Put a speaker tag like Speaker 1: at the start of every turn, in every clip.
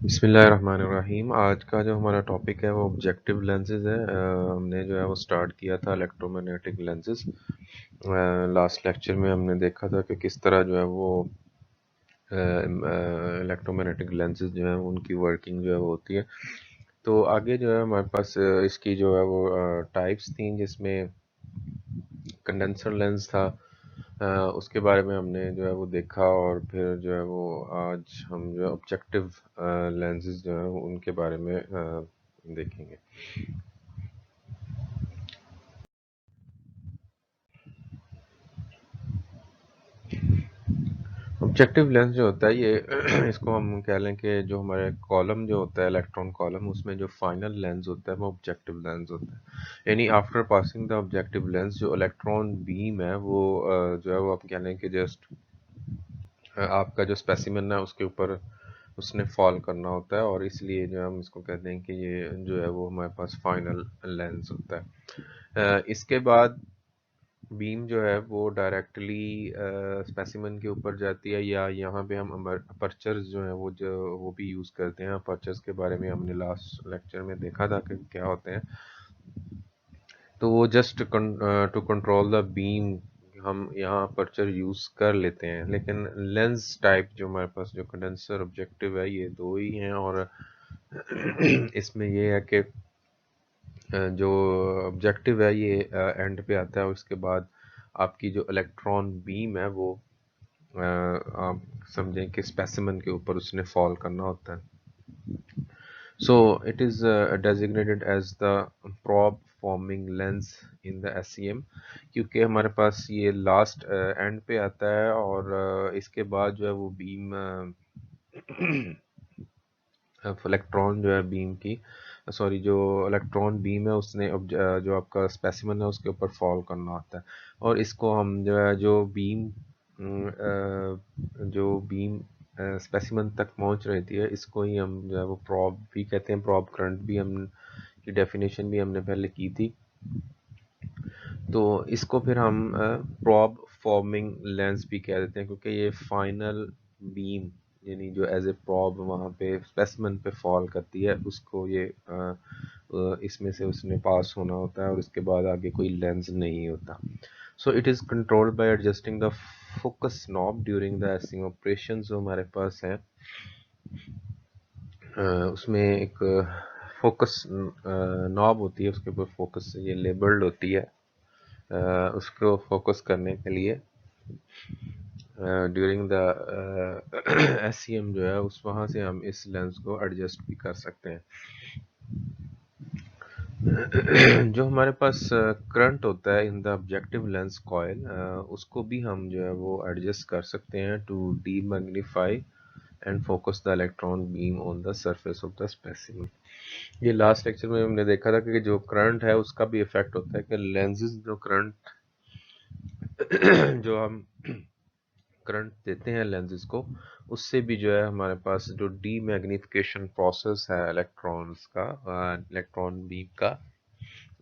Speaker 1: बिस्मिल्लाहिर्रहमानिर्रहीम। आज का जो हमारा टॉपिक है वो ऑब्जेक्टिव लेंसेज है। हमने जो है वो स्टार्ट किया था इलेक्ट्रोमैग्नेटिक लेंसेज। लास्ट लेक्चर में हमने देखा था कि किस तरह जो है वो इलेक्ट्रोमैग्नेटिक लेंसेज जो है उनकी वर्किंग जो है वो होती है। तो आगे जो है हमारे पास इसकी जो है वो टाइप्स थी, जिसमें कंडेंसर लेंस था। उसके बारे में हमने जो है वो देखा, और फिर जो है वो आज हम जो है ऑब्जेक्टिव लेंसेज जो है उनके बारे में देखेंगे। ऑब्जेक्टिव लेंस जो होता है ये इसको हम कह लें कि जो हमारे कॉलम जो होता है, इलेक्ट्रॉन कॉलम, उसमें जो फाइनल लेंस होता है वो ऑब्जेक्टिव लेंस होता है। यानी after passing the objective lens जो इलेक्ट्रॉन बीम है वो जो है वो आप कह लें कि जस्ट आपका जो स्पेसिमेन है उसके ऊपर उसने फॉल करना होता है, और इसलिए जो हम इसको कहते हैं कि ये जो है वो हमारे पास फाइनल लेंस होता है। इसके बाद बीम जो है वो डायरेक्टली स्पेसिमेन के ऊपर जाती है, या यहाँ पे हम अपर्चर्स जो है वो भी यूज़ करते हैं। अपर्चर्स के बारे में हमने लास्ट लेक्चर में देखा था कि क्या होते हैं। तो वो just to control the beam हम यहाँ अपर्चर यूज़ कर लेते हैं। लेकिन लेंस टाइप जो हमारे पास जो कंडेंसर ऑब्जेक्टिव है ये दो ही हैं, और इसमें ये है कि जो ऑब्जेक्टिव है ये एंड पे आता है, और उसके बाद आपकी जो इलेक्ट्रॉन बीम है वो आप समझें कि स्पेसिमेन के ऊपर उसने फॉल करना होता है। So it is designated as the probe forming lens in the SEM, क्योंकि हमारे पास ये लास्ट एंड पे आता है, और इसके बाद जो है वो बीम इलेक्ट्रॉन जो है बीम की सॉरी जो इलेक्ट्रॉन बीम है उसने जो आपका स्पेसिमेन है उसके ऊपर फॉल करना होता है। और इसको हम जो है जो बीम स्पेसिमेन तक पहुंच रही थी है, इसको ही हम जो है वो प्रॉब भी कहते हैं। प्रॉब करंट भी हम की डेफिनेशन भी हमने पहले की थी। तो इसको फिर हम प्रॉब फॉर्मिंग लेंस भी कह देते हैं, क्योंकि ये फाइनल बीम यानी जो एज ए प्रॉब वहाँ पे स्पेसिमेन पे फॉल करती है, उसको ये इसमें से उसने पास होना होता है, और इसके बाद आगे कोई लेंस नहीं होता। So it is controlled by adjusting the focus knob during the acing operation. जो हमारे पास है उसमें एक फोकस नॉब होती है, उसके ऊपर फोकस ये लेबल्ड होती है। उसको फोकस करने के लिए ड्यूरिंग द एससीएम जो है उस वहाँ से हम इस लेंस को एडजस्ट भी कर सकते हैं। जो हमारे पास करंट होता है in the objective lens coil, उसको भी हम जो है वो एडजस्ट कर सकते हैं to demagnify and focus the electron beam on the surface of the specimen. ये लास्ट लेक्चर में हमने देखा था कि जो करंट है उसका भी इफेक्ट होता है कि लेंसेज जो करंट जो हम करंट देते हैं लेंसेज को, उससे भी जो है हमारे पास जो डीमैग्निफिकेशन प्रोसेस है इलेक्ट्रॉन्स का, इलेक्ट्रॉन बीम का,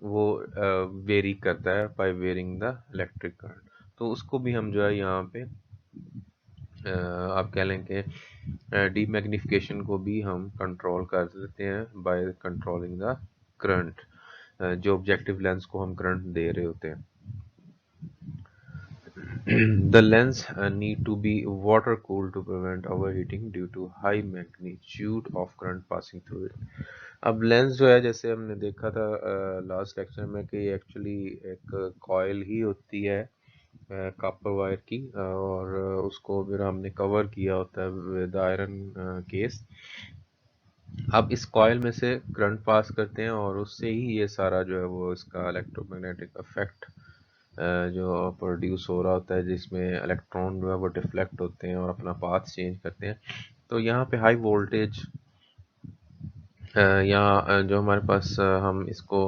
Speaker 1: वो वेरी करता है by varying the electric current. तो उसको भी हम जो है यहाँ पे आप कह लें कि डीमैग्निफिकेशन को भी हम कंट्रोल कर देते हैं बाय कंट्रोलिंग द करंट, जो ऑब्जेक्टिव लेंस को हम करंट दे रहे होते हैं। The lens need to be water cooled to prevent overheating due to high magnitude of current passing through it. अब लेंस जो है जैसे हमने देखा था लास्ट लेक्चर में कि एक्चुअली एक कॉइल ही होती है कॉपर वायर की, और उसको फिर हमने कवर किया होता है विद आयरन केस। अब इस कॉइल में से करंट पास करते हैं, और उससे ही ये सारा जो है वो इसका इलेक्ट्रोमैग्नेटिक इफेक्ट जो प्रोड्यूस हो रहा होता है, जिसमें इलेक्ट्रॉन जो है वो डिफ्लेक्ट होते हैं और अपना पाथ चेंज करते हैं। तो यहाँ पे हाई वोल्टेज या जो हमारे पास हम इसको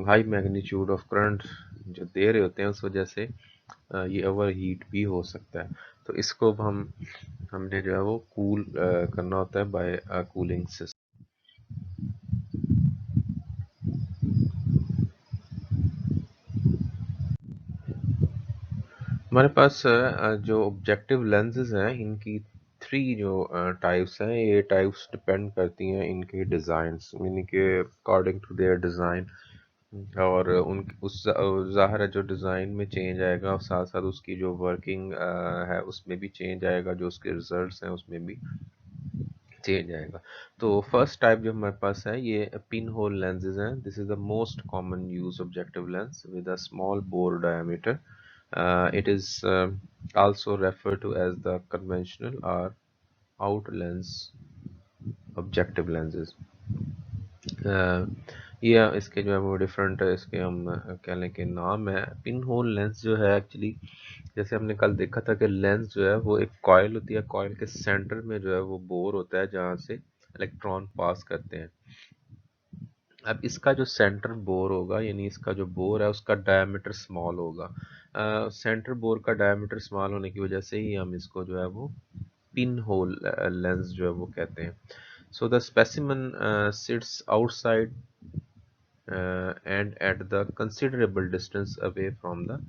Speaker 1: हाई मैग्नीट्यूड ऑफ करंट जो दे रहे होते हैं उस वजह से ये ओवर हीट भी हो सकता है। तो इसको हमने जो है वो कूल करना होता है बाय कूलिंग सिस्टम। हमारे पास जो ऑब्जेक्टिव लेंसेज हैं इनकी थ्री जो टाइप्स हैं, ये टाइप्स डिपेंड करती हैं इनके डिज़ाइंस, मीनिंग के अकॉर्डिंग टू देयर डिज़ाइन, और उन उस ज़ाहिर है जो डिज़ाइन में चेंज आएगा और साथ साथ उसकी जो वर्किंग है उसमें भी चेंज आएगा, जो उसके रिजल्ट्स हैं उसमें भी चेंज आएगा। तो फर्स्ट टाइप जो हमारे पास है ये पिन होल लेंसेज हैं। This is the most common use objective lens with a small bore diameter. It is also referred to as the conventional or out lens objective lenses. ये इसके जो है वो डिफरेंट इसके हम कह लें कि नाम है। पिन होल लेंस जो है एक्चुअली, जैसे हमने कल देखा था कि लेंस जो है वो एक कॉइल होती है, कॉइल के सेंटर में जो है वो बोर होता है जहाँ से इलेक्ट्रॉन पास करते हैं। अब इसका जो सेंटर बोर होगा, यानी इसका जो बोर है उसका डायमीटर स्मॉल होगा। सेंटर बोर का डायमीटर स्मॉल होने की वजह से ही हम इसको जो है वो पिन होल लेंस जो है वो कहते हैं। So the specimen sits outside and at the considerable distance away from the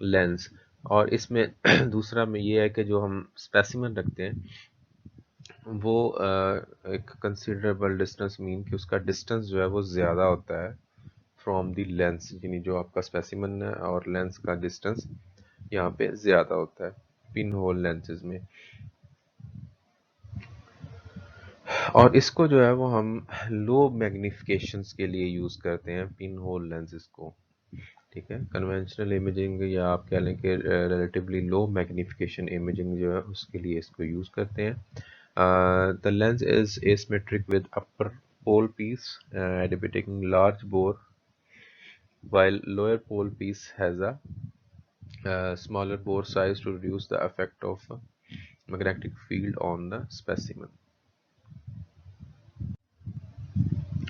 Speaker 1: lens. और इसमें दूसरा में ये है कि जो हम स्पेसिमन रखते हैं वो एक कंसिडरेबल डिस्टेंस मीन कि उसका डिस्टेंस जो है वो ज़्यादा होता है फ्रॉम द लेंस, यानी जो आपका स्पेसिमन है और लेंस का डिस्टेंस यहाँ पे ज़्यादा होता है पिन होल लेंसेज में। और इसको जो है वो हम लो मैग्निफिकेशंस के लिए यूज़ करते हैं पिन होल लेंसेज को, ठीक है। कन्वेंशनल इमेजिंग या आप कह लें कि रिलेटिवली लो मैग्निफिकेशन इमेजिंग जो है उसके लिए इसको यूज़ करते हैं। The lens is asymmetric with upper pole piece depicting large bore, while lower pole piece has a smaller bore size to reduce the effect of magnetic field on the specimen.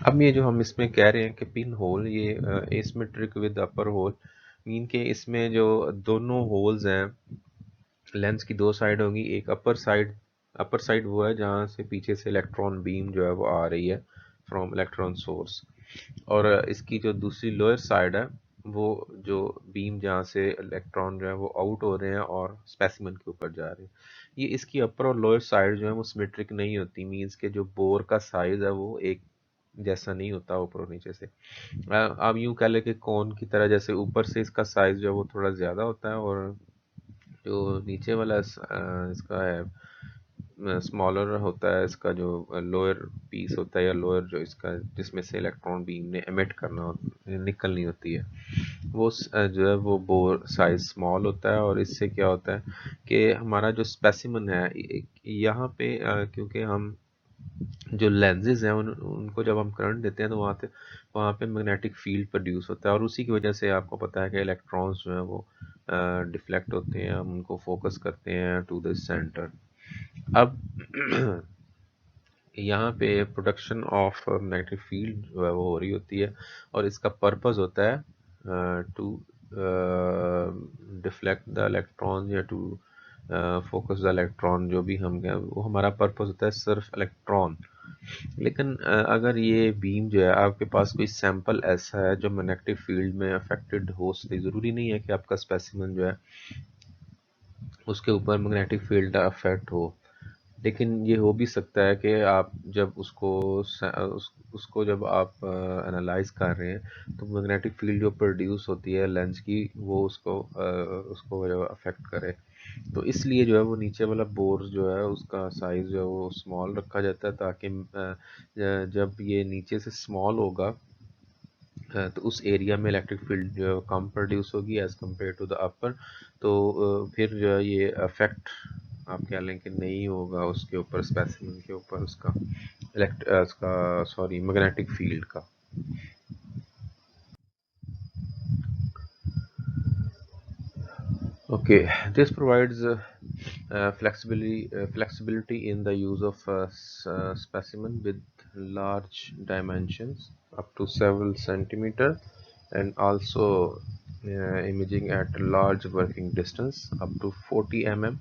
Speaker 1: अब ये जो हम इसमें कह रहे हैं कि पिन होल, ये asymmetric with upper hole mean के इसमें जो दोनों होल्स हैं लेंस की दो साइड होगी। एक अपर साइड वो है जहाँ से पीछे से इलेक्ट्रॉन बीम जो है वो आ रही है फ्रॉम इलेक्ट्रॉन सोर्स, और इसकी जो दूसरी लोअर साइड है वो जो बीम जहाँ से इलेक्ट्रॉन जो है वो आउट हो रहे हैं और स्पेसिमेन के ऊपर जा रहे हैं। ये इसकी अपर और लोअर साइड जो है वो सिमेट्रिक नहीं होती, मीन्स के जो बोर का साइज है वो एक जैसा नहीं होता ऊपर और नीचे से। आप यूं कह लें कि कोन की तरह, जैसे ऊपर से इसका साइज जो है वो थोड़ा ज़्यादा होता है और जो नीचे वाला इसका है स्मॉलर होता है। इसका जो लोअर पीस होता है या लोअर जो इसका जिसमें से इलेक्ट्रॉन बीम ने एमिट करना निकलनी होती है वो जो है वो बोर साइज स्मॉल होता है। और इससे क्या होता है कि हमारा जो स्पेसिमन है यहाँ पे क्योंकि हम जो लेंसेज हैं उनको जब हम करंट देते हैं तो वहाँ पे मैग्नेटिक फील्ड प्रोड्यूस होता है, और उसी की वजह से आपको पता है कि इलेक्ट्रॉन्स जो हैं वो डिफ्लेक्ट होते हैं, हम उनको फोकस करते हैं टू द सेंटर। अब यहाँ पे प्रोडक्शन ऑफ मैग्नेटिक फील्ड जो है वो हो रही होती है, और इसका पर्पस होता है टू डिफ्लेक्ट द इलेक्ट्रॉन या टू फोकस द इलेक्ट्रॉन। जो भी हम वो हमारा पर्पस होता है सिर्फ इलेक्ट्रॉन। लेकिन अगर ये बीम जो है आपके पास कोई सैंपल ऐसा है जो मैग्नेटिक फील्ड में अफेक्टेड हो, ज़रूरी नहीं है कि आपका स्पेसिमेन जो है उसके ऊपर मैग्नेटिक फील्ड अफेक्ट हो, लेकिन ये हो भी सकता है कि आप जब उसको जब आप एनालाइज कर रहे हैं तो मैग्नेटिक फील्ड जो प्रोड्यूस होती है लेंस की वो उसको जब अफेक्ट करे, तो इसलिए जो है वो नीचे वाला बोर जो है उसका साइज जो है वो स्मॉल रखा जाता है, ताकि जब ये नीचे से स्मॉल होगा तो उस एरिया में इलेक्ट्रिक फील्ड जो है कम प्रोड्यूस होगी as compare to the upper. तो फिर जो है ये अफेक्ट आप कह लें कि नहीं होगा उसके ऊपर, स्पेसिमेन के ऊपर उसका सॉरी मैग्नेटिक फील्ड का। Okay, this provides flexibility in the use of specimen with large dimensions up to several centimeters, and also imaging at large working distance up to 40 mm,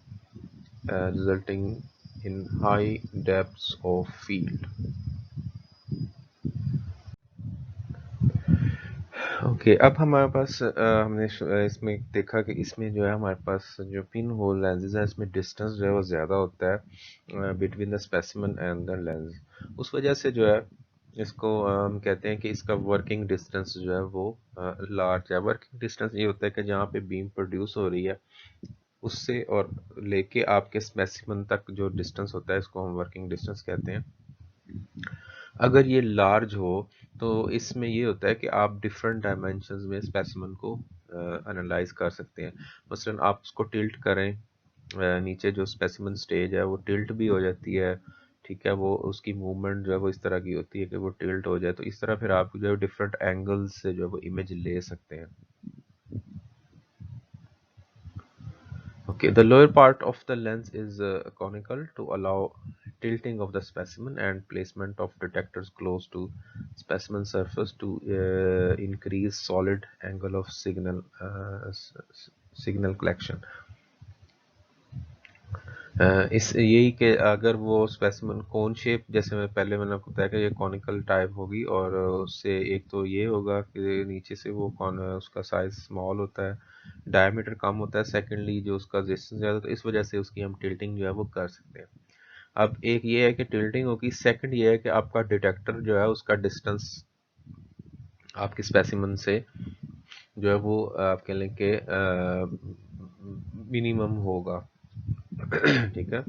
Speaker 1: resulting in high depths of field. Okay, अब हमारे पास हमने इसमें देखा कि इसमें जो है हमारे पास जो पिन होल लेंसेज है इसमें डिस्टेंस जो है वो ज़्यादा होता है between the specimen and the lens. उस वजह से जो है इसको हम कहते हैं कि इसका वर्किंग डिस्टेंस जो है वो लार्ज है। वर्किंग डिस्टेंस ये होता है कि जहाँ पे बीम प्रोड्यूस हो रही है उससे और लेके आपके स्पेसिमन तक जो डिस्टेंस होता है इसको हम वर्किंग डिस्टेंस कहते हैं। अगर ये लार्ज हो तो इसमें ये होता है कि आप डिफरेंट डायमेंशंस में स्पेसिमन को एनालाइज कर सकते हैं। मसलन आप उसको टिल्ट करें, नीचे जो स्पेसिमन स्टेज है वो टिल्ट भी हो जाती है, ठीक है, वो उसकी मूवमेंट जो है वो इस तरह की होती है कि वो टिल्ट हो जाए, तो इस तरह फिर आप जो है डिफरेंट एंगल्स से जो है वो इमेज ले सकते हैं। Okay, the lower part of the lens is conical to allow tilting of the specimen and placement of detectors close to specimen surface to increase solid angle of signal collection. इस यही कि अगर वो specimen cone shape, जैसे मैं पहले मैंने आपको बताया कि ये कॉनिकल टाइप होगी और उससे एक तो ये होगा कि नीचे से वो कौन उसका साइज स्मॉल होता है, डायमीटर कम होता है, सेकेंडली जो उसका रेजिस्टेंस ज़्यादा, तो इस वजह से उसकी हम टिल्टिंग जो है वो कर सकते हैं। अब एक ये है कि टिल्टिंग होगी, सेकंड ये है कि आपका डिटेक्टर जो है उसका डिस्टेंस आपके स्पेसिमन से जो है वो आप कह लें कि मिनिमम होगा। ठीक है,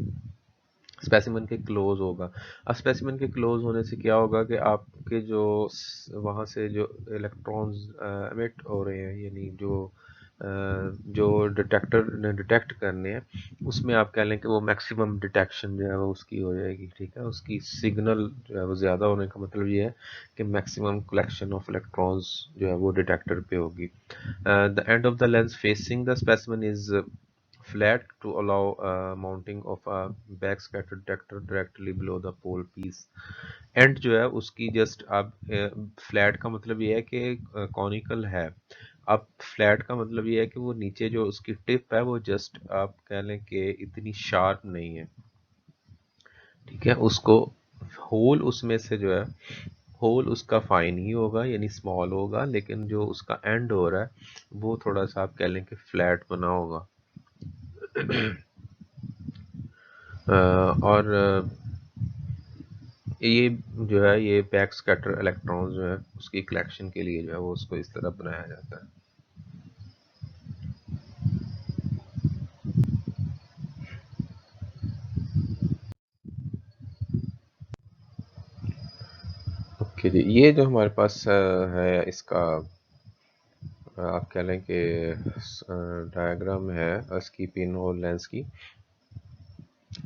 Speaker 1: स्पेसिमन के क्लोज होगा। अब स्पेसिमन के क्लोज होने से क्या होगा कि आपके जो वहाँ से जो इलेक्ट्रॉन्स एमिट हो रहे हैं, यानी जो डिटेक्टर ने डिटेक्ट करने हैं, उसमें आप कह लें कि वो मैक्सिमम डिटेक्शन जो है वो उसकी हो जाएगी। ठीक है, उसकी सिग्नल जो है वो ज़्यादा होने का मतलब ये है कि मैक्सिमम कलेक्शन ऑफ इलेक्ट्रॉन्स जो है वो डिटेक्टर पे होगी। The end of the lens facing the specimen is flat to allow mounting of a backscatter detector directly below the pole piece। And जो है उसकी जस्ट आप फ्लैट का मतलब ये है कि कॉनिकल है। अब फ्लैट का मतलब ये है कि वो नीचे जो उसकी टिप है वो जस्ट आप कह लें कि इतनी शार्प नहीं है। ठीक है, उसको होल उसमें से जो है होल उसका फाइन ही होगा, यानी स्मॉल होगा, लेकिन जो उसका एंड हो रहा है वो थोड़ा सा आप कह लें कि फ्लैट बना होगा। और ये जो है ये बैक स्कैटर इलेक्ट्रॉन्स जो है उसकी कलेक्शन के लिए जो है वो उसको इस तरह बनाया जाता है। ओके जी, ये जो हमारे पास है इसका आप कह लें कि डायग्राम है इसकी पिन होल लेंस की।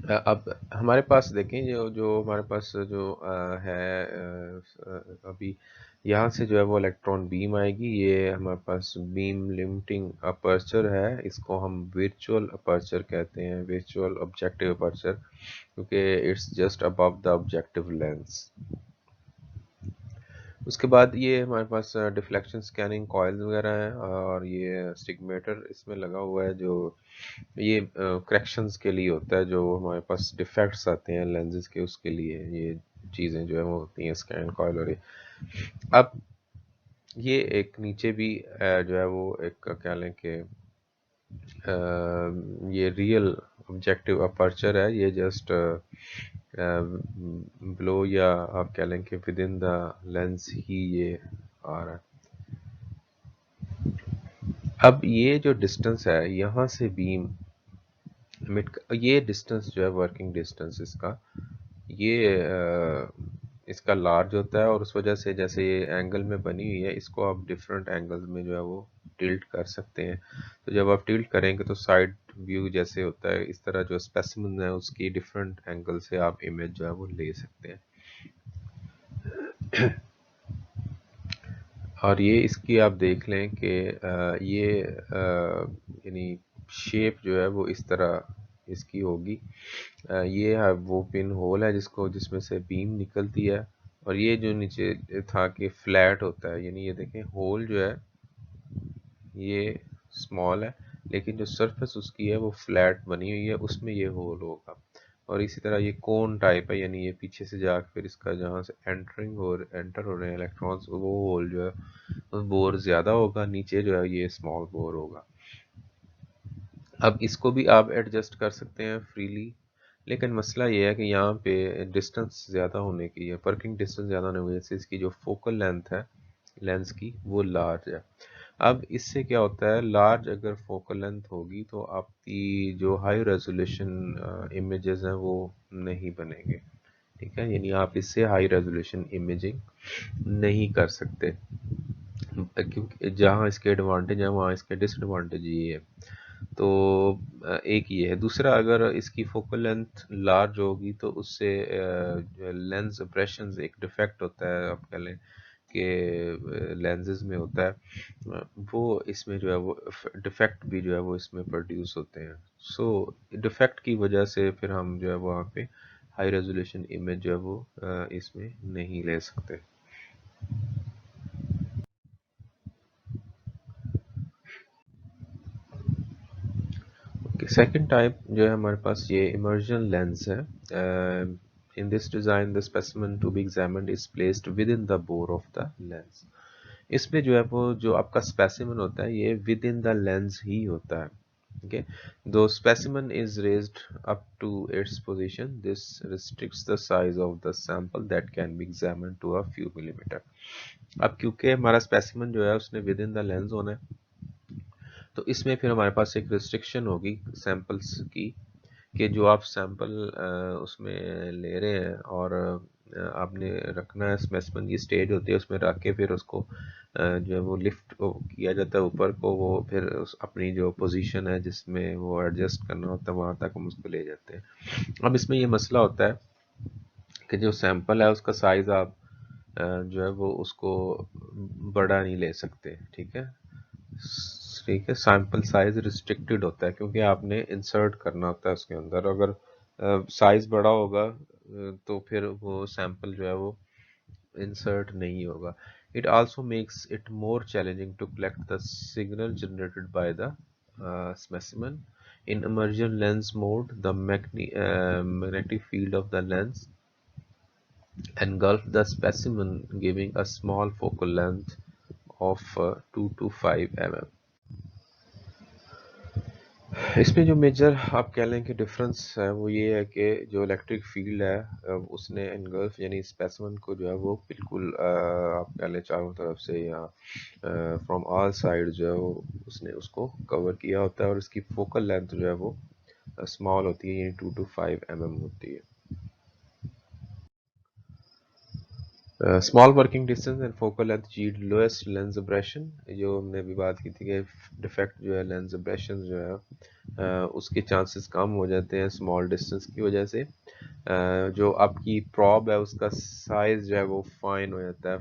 Speaker 1: अब हमारे पास देखें जो जो हमारे पास जो है अभी यहाँ से जो है वो इलेक्ट्रॉन बीम आएगी, ये हमारे पास बीम लिमिटिंग अपर्चर है, इसको हम वर्चुअल अपर्चर कहते हैं, वर्चुअल ऑब्जेक्टिव अपर्चर, क्योंकि it's just above the objective lens. उसके बाद ये हमारे पास डिफ्लेक्शन स्कैनिंग कॉइल्स वगैरह हैं और ये स्टिग्मेटर इसमें लगा हुआ है, जो ये करेक्शंस के लिए होता है, जो हमारे पास डिफेक्ट्स आते हैं लेंसेज के उसके लिए ये चीज़ें जो है वो होती हैं, स्कैन कॉइल। और ये अब ये एक नीचे भी जो है वो एक क्या लें कि ये रियल ऑब्जेक्टिव अपर्चर है, ये जस्ट ब्लो या आप कह लें कि विद इन द लेंस ही ये आ रहा है। अब ये जो डिस्टेंस है यहाँ से बीम मिड, ये डिस्टेंस जो है वर्किंग डिस्टेंस इसका ये इसका लार्ज होता है, और उस वजह से जैसे ये एंगल में बनी हुई है इसको आप डिफरेंट एंगल्स में जो है वो टिल्ट कर सकते हैं। तो जब आप टिल्ट करेंगे तो साइड व्यू जैसे होता है इस तरह जो स्पेसिमन है उसकी डिफरेंट एंगल से आप इमेज जो है वो ले सकते हैं। और ये इसकी आप देख लें कि ये यानी शेप जो है वो इस तरह इसकी होगी। ये है वो पिन होल है जिसको जिसमें से बीम निकलती है, और ये जो नीचे था कि फ्लैट होता है, यानी ये देखें होल जो है ये स्मॉल है लेकिन जो सरफेस उसकी है वो फ्लैट बनी हुई है, उसमें ये होल होगा। और इसी तरह ये कोन टाइप है, यानी ये पीछे से जाकर फिर इसका जहाँ से एंटर हो रहे हैं इलेक्ट्रॉन्स, वो होल जो है बोर ज़्यादा होगा, नीचे जो है ये स्मॉल बोर होगा। अब इसको भी आप एडजस्ट कर सकते हैं फ्रीली, लेकिन मसला ये है कि यहाँ पे डिस्टेंस ज़्यादा होने की है, वर्किंग डिस्टेंस ज़्यादा होने की वजह से इसकी जो फोकल लेंथ है लेंस की वो लार्ज है। अब इससे क्या होता है, लार्ज अगर फोकल लेंथ होगी तो आपकी जो हाई रेजोल्यूशन इमेजेस हैं वो नहीं बनेंगे, ठीक है, यानी आप इससे हाई रेजोल्यूशन इमेजिंग नहीं कर सकते, क्योंकि जहाँ इसके एडवांटेज है वहाँ इसके डिसएडवांटेज ये है। तो एक ये है, दूसरा अगर इसकी फोकल लेंथ लार्ज होगी तो उससे जो लेंस अब्रेशन एक डिफेक्ट होता है, आप कह लें कि लेंसेज में होता है, वो इसमें जो है वो डिफेक्ट भी जो है वो इसमें प्रोड्यूस होते हैं। सो डिफेक्ट की वजह से फिर हम जो है वहाँ पे हाई रेजोल्यूशन इमेज जो है वो इसमें नहीं ले सकते। सेकंड टाइप जो है हमारे पास ये इमर्जन लेंस है। In this design the specimen to be examined is placed within the bore of the lens. इसमें जो है वो जो आपका स्पेसिमेन होता है ये विद इन द लेंस ही होता है। Okay, though specimen is raised up to its position, this restricts the size of the sample that can be examined to a few millimeter. अब क्योंकि हमारा स्पेसिमेन जो है उसने विद इन द लेंस होना है, तो इसमें फिर हमारे पास एक रिस्ट्रिक्शन होगी सैंपल्स की, कि जो आप सैंपल उसमें ले रहे हैं और आपने रखना है, स्पेसिमेन की स्टेज होती है उसमें रख के फिर उसको जो है वो लिफ्ट किया जाता है ऊपर को, वो फिर उस अपनी जो पोजीशन है जिसमें वो एडजस्ट करना होता है वहाँ तक हम उसको ले जाते हैं। अब इसमें ये मसला होता है कि जो सैंपल है उसका साइज़ आप जो है वो उसको बड़ा नहीं ले सकते, ठीक है, ठीक है, सैंपल साइज रिस्ट्रिक्टेड होता है क्योंकि आपने इंसर्ट करना होता है उसके अंदर। अगर साइज बड़ा होगा तो फिर वो सैंपल जो है वो इंसर्ट नहीं होगा। It also makes it more challenging to collect the signal generated by the specimen. In immersion lens mode, the magnetic field of the lens engulf the specimen, giving a small focal length of 2 to 5 mm. इसमें जो major आप कह लें कि difference है वो ये है कि जो इलेक्ट्रिक फील्ड है उसने एनगल्फ यानी स्पेसिमेन को जो है वो बिल्कुल आप कह लें चारों तरफ से या फ्रॉम ऑल साइड जो है वो उसने उसको कवर किया होता है, और इसकी फोकल लेंथ जो है वो स्मॉल होती है, यानी 2 to 5 mm होती है। Small working distance and focal length geed lowest lens abrasion, जो हमने अभी बात की थी कि डिफेक्ट जो है लेंस अब्रेशन जो है उसके चांसेस कम हो जाते हैं स्मॉल डिस्टेंस की वजह से। जो आपकी प्रॉब है उसका साइज जो है वो फाइन हो जाता है,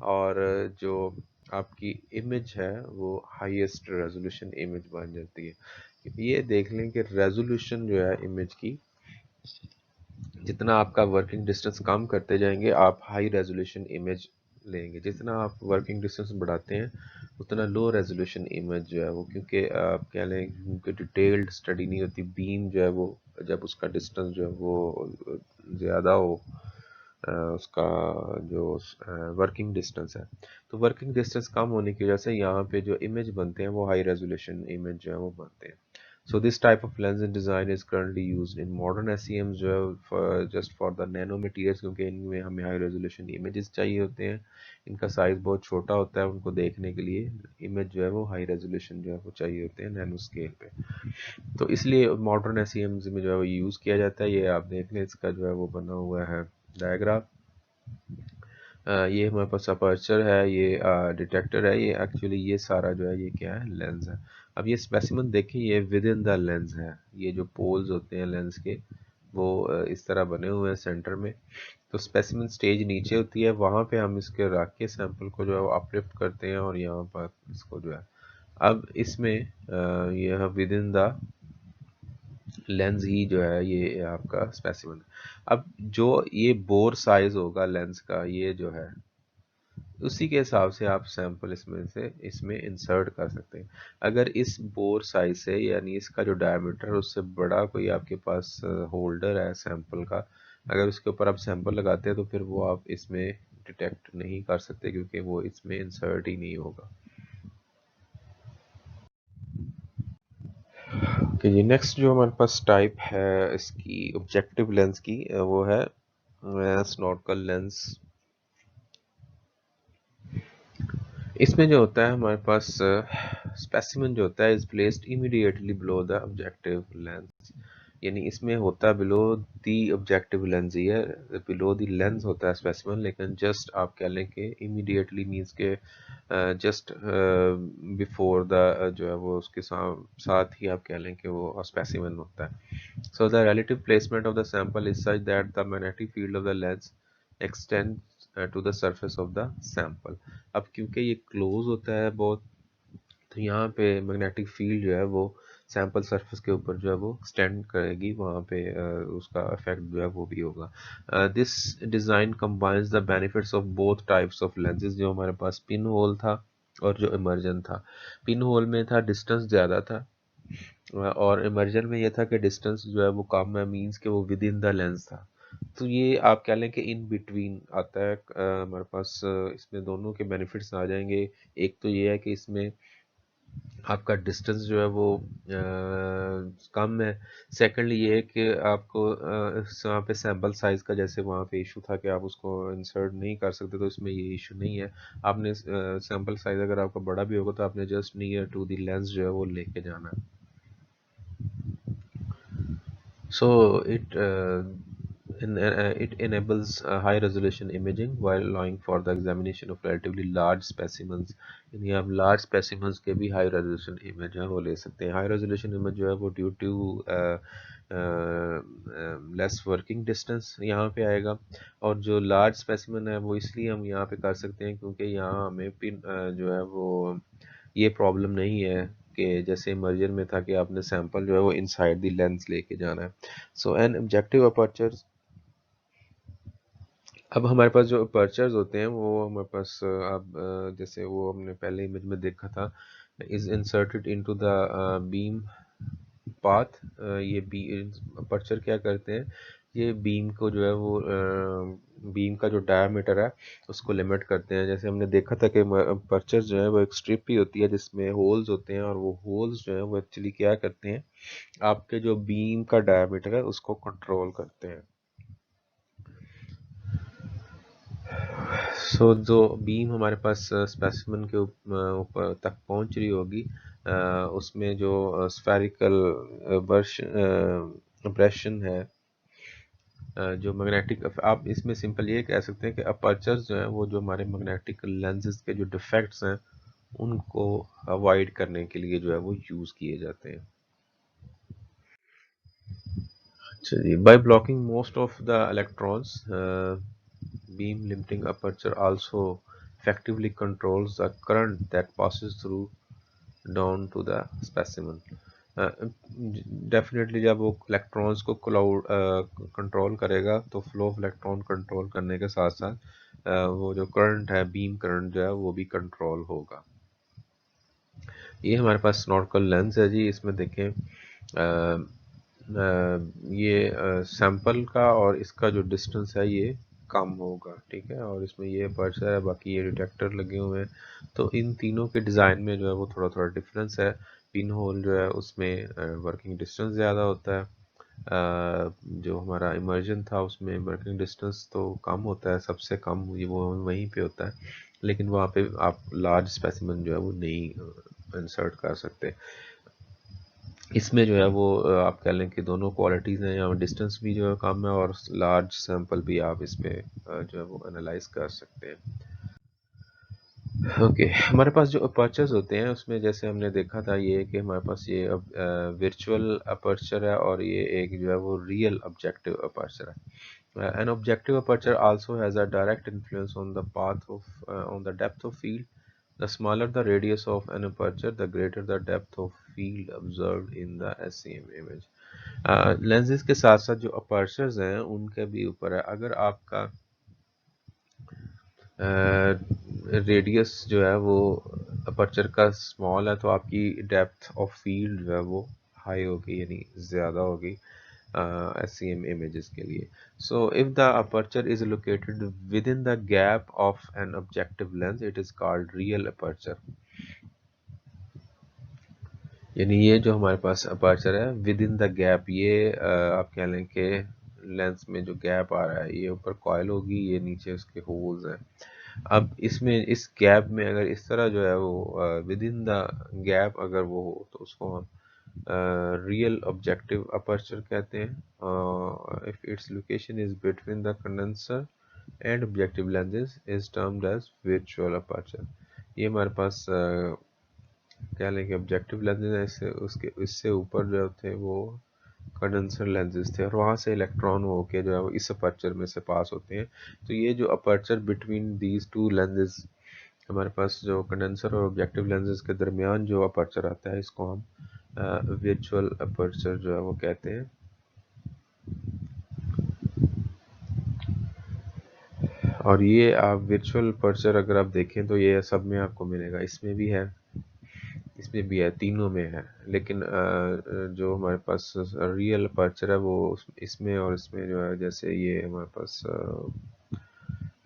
Speaker 1: और जो आपकी इमेज है वो हाईएस्ट रेजोल्यूशन इमेज बन जाती है। ये देख लें कि रेजोल्यूशन जो है इमेज की, जितना आपका वर्किंग डिस्टेंस कम करते जाएंगे आप हाई रेजोल्यूशन इमेज लेंगे, जितना आप वर्किंग डिस्टेंस बढ़ाते हैं उतना लो रेजोल्यूशन इमेज जो है वो, क्योंकि आप कह लें क्योंकि डिटेल्ड स्टडी नहीं होती, बीम जो है वो जब उसका डिस्टेंस जो है वो ज़्यादा हो उसका जो वर्किंग डिस्टेंस है, तो वर्किंग डिस्टेंस कम होने की वजह से यहाँ पे जो इमेज बनते हैं वो हाई रेजोल्यूशन इमेज जो है वो बनते हैं। So this type of lens and design is currently used in modern SEMs जो है just for the nano materials, क्योंकि इनमें हमें हाई रेजोल्यूशन इमेजेस चाहिए होते हैं, इनका साइज बहुत छोटा होता है, उनको देखने के लिए इमेज जो है वो हाई रेजोल्यूशन जो है वो चाहिए होते हैं नैनो स्केल पे, तो इसलिए मॉडर्न एसईएम्स में जो है वो यूज़ किया जाता है। ये आप देख लें, इसका जो है वो बना हुआ है डायग्राम। ये हमारे पास अपर्चर है, ये डिटेक्टर है, ये एक्चुअली ये सारा जो है ये क्या है, लेंस है। अब ये स्पेसिमेन देखिए ये विद इन द लेंस है, ये जो पोल्स होते हैं लेंस के वो इस तरह बने हुए हैं सेंटर में, तो स्पेसिमेन स्टेज नीचे होती है, वहाँ पे हम इसके रख के सैंपल को जो है वो अपलिफ्ट करते हैं और यहाँ पर इसको जो है, अब इसमें यह विद इन द लेंस ही जो है ये आपका स्पेसिमेन। अब जो ये बोर साइज होगा लेंस का, ये जो है उसी के हिसाब से आप सैंपल इसमें इंसर्ट कर सकते हैं। अगर इस बोर साइज से यानी इसका जो डायमीटर है उससे बड़ा कोई आपके पास होल्डर है सैंपल का, अगर उसके ऊपर आप सैंपल लगाते हैं तो फिर वो आप इसमें डिटेक्ट नहीं कर सकते क्योंकि वो इसमें इंसर्ट ही नहीं होगा। ओके जी, नेक्स्ट जो हमारे पास टाइप है इसकी ऑब्जेक्टिव लेंस की वो है स्नॉर्कल लेंस। इसमें जो होता है हमारे पास स्पेसिमेन जो होता है is placed immediately below the objective lens, यानी इसमें होता है बिलो दी ऑब्जेक्टिव लेंस ही है, बिलो दी लेंस होता है स्पेसिमेन, लेकिन जस्ट आप कह लें कि इमीडिएटली मीन्स के जस्ट बिफोर द जो है वो उसके साथ ही आप कह लें कि वो स्पेसिमेन होता है। So the relative placement of the sample is such that the magnetic field of the lens extends to the surface of the sample। अब क्योंकि ये क्लोज होता है बहुत, तो यहाँ पे मैग्नेटिक फील्ड जो है वो सैंपल सरफेस के ऊपर जो है वो एक्सटेंड करेगी, वहाँ पे उसका इफेक्ट जो है वो भी होगा। This design combines the benefits of both types of lenses. जो हमारे पास पिन होल था और जो इमर्जन था, पिन होल में था डिस्टेंस ज़्यादा था और इमर्जन में ये था कि डिस्टेंस जो है वो कम है, मींस कि वो विद इन द लेंस था। तो ये आप कह लें कि इन बिटवीन आता है हमारे पास इसमें दोनों के बेनिफिट्स आ जाएंगे। एक तो ये है कि इसमें आपका डिस्टेंस जो है वो कम है। सेकंडली ये है कि आपको वहाँ पे सैम्पल साइज़ का जैसे वहाँ पे इशू था कि आप उसको इंसर्ट नहीं कर सकते, तो इसमें ये इशू नहीं है। आपने सैम्पल साइज़ अगर आपका बड़ा भी होगा तो आपने just near to the lens जो है वो लेके जाना है। So it enables high resolution imaging while allowing for the examination of relatively large specimens। यानी आप large specimens के भी high resolution image जो है वो ले सकते हैं। high resolution image जो है वो due to less working distance यहाँ पे आएगा, और जो large specimen है वो इसलिए हम यहाँ पे कर सकते हैं क्योंकि यहाँ हमें पिन जो है वो ये प्रॉब्लम नहीं है कि जैसे मर्जर में था कि आपने सैंपल जो है वो इनसाइड द लेंस लेके जाना है। सो एन ऑब्जेक्टिव अपर्चर, अब हमारे पास जो अपर्चर्स होते हैं वो हमारे पास अब जैसे वो हमने पहले इमेज में देखा था, is inserted into the beam path. ये बी अपर्चर क्या करते हैं, ये बीम को जो है वो बीम का जो डायमीटर है उसको लिमिट करते हैं। जैसे हमने देखा था कि अपर्चर जो है वो एक स्ट्रिप ही होती है जिसमें होल्स होते हैं, और वो होल्स जो है वो एक्चुअली क्या करते हैं, आपके जो बीम का डायमीटर है उसको कंट्रोल करते हैं। सो जो बीम हमारे पास स्पेसिमेन के ऊपर तक पहुंच रही होगी, उसमें जो स्फेरिकल अब्रेशन है, जो मैग्नेटिक, आप इसमें सिंपल ये कह सकते हैं कि अपर्चर्स जो हैं वो जो हमारे मैग्नेटिक लेंसेज के जो डिफेक्ट्स हैं उनको अवॉइड करने के लिए जो है वो यूज़ किए जाते हैं। अच्छा जी, by blocking most of the electrons, beam limiting aperture also effectively controls the current that passes through down to the specimen। Definitely जब वो इलेक्ट्रॉन्स को क्लाउड कंट्रोल करेगा तो फ्लो ऑफ इलेक्ट्रॉन कंट्रोल करने के साथ साथ वो जो करंट है, बीम करंट जो है वो भी कंट्रोल होगा। ये हमारे पास स्नॉर्कल लेंस है जी, इसमें देखें ये सैंपल का और इसका जो डिस्टेंस है ये कम होगा, ठीक है, और इसमें ये अपर्चर है, बाकी ये डिटेक्टर लगे हुए हैं। तो इन तीनों के डिज़ाइन में जो है वो थोड़ा थोड़ा डिफरेंस है। पिन होल जो है उसमें वर्किंग डिस्टेंस ज़्यादा होता है, जो हमारा इमर्जन था उसमें वर्किंग डिस्टेंस तो कम होता है, सबसे कम वो वहीं पे होता है, लेकिन वहाँ पे आप लार्ज स्पेसिमेन जो है वो नहीं इंसर्ट कर सकते। इसमें जो है वो आप कह लें कि दोनों क्वालिटीज़ हैं, यहाँ डिस्टेंस भी जो है कम है और लार्ज सैंपल भी आप इसमें जो है वो एनालाइज कर सकते हैं। ओके, हमारे पास जो अपर्चर्स होते हैं उसमें जैसे हमने देखा था ये कि हमारे पास ये वर्चुअल अपर्चर है और ये एक जो है वो रियल ऑब्जेक्टिव अपर्चर है। An objective aperture also has a direct influence on the path of on the depth of field. The smaller the radius of an aperture, the greater the depth of field observed in the SEM image। Lenses के साथ साथ जो apertures हैं उनके भी ऊपर है। अगर आपका रेडियस जो है वो अपर्चर का स्मॉल है तो आपकी डेप्थ ऑफ फील्ड जो है वो हाई होगी, यानी ज़्यादा होगी SEM images के लिए. So if the aperture is located within the gap of an objective lens, it is called real aperture. यानी ये जो हमारे पास अपर्चर है विद इन द गैप, ये आप कह लें कि लेंस में जो गैप आ रहा है, ये ऊपर कॉइल होगी, ये नीचे उसके होल्स हैं. अब इसमें इस गैप में अगर इस तरह जो है वो विद इन द गैप अगर वो हो तो उसको हम रियल ऑब्जेक्टिव अपर्चर कहते हैं. If its location is between the condenser and objective lenses is termed as virtual aperture. ये हमारे पास कह लें कि ऑब्जेक्टिव लेंसेज हैं, इससे उसके इससे ऊपर जो थे वो कंडेंसर लेंसेज थे और वहाँ से इलेक्ट्रॉन हो के जो है वो इस अपर्चर में से पास होते हैं. तो ये जो aperture between these two lenses, हमारे पास जो कंडेंसर और ऑब्जेक्टिव लेंसेज के दरमियान जो अपर्चर आता है, इसको हम वर्चुअल अपर्चर जो है वो कहते हैं. और ये आप वर्चुअल अपर्चर अगर आप देखें तो ये सब में आपको मिलेगा, इसमें भी है, इसमें भी है, तीनों में है. लेकिन जो हमारे पास रियल अपर्चर है वो इसमें और इसमें जो है, जैसे ये हमारे पास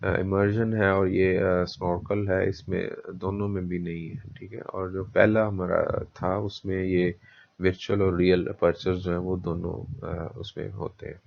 Speaker 1: इमर्जन है और ये स्नॉर्कल है, इसमें दोनों में भी नहीं है. ठीक है. और जो पहला हमारा था उसमें ये वर्चुअल और रियल अपर्चर जो है वो दोनों उसमें होते हैं.